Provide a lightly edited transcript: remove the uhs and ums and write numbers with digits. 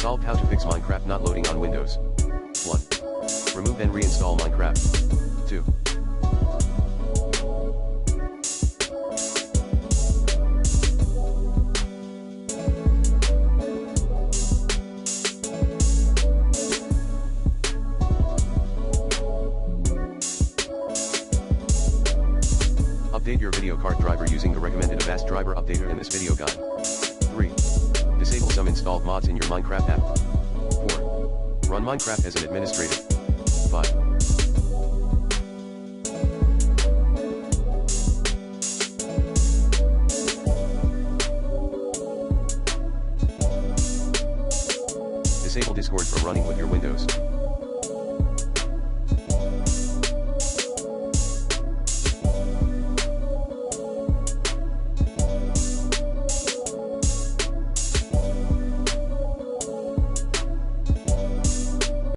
Solved how to fix Minecraft not loading on Windows. 1. Remove and reinstall Minecraft. 2. Update your video card driver using the recommended Avast driver updater in this video guide. 3. Disable some installed mods in your Minecraft app. 4. Run Minecraft as an administrator. 5. Disable Discord from running with your Windows.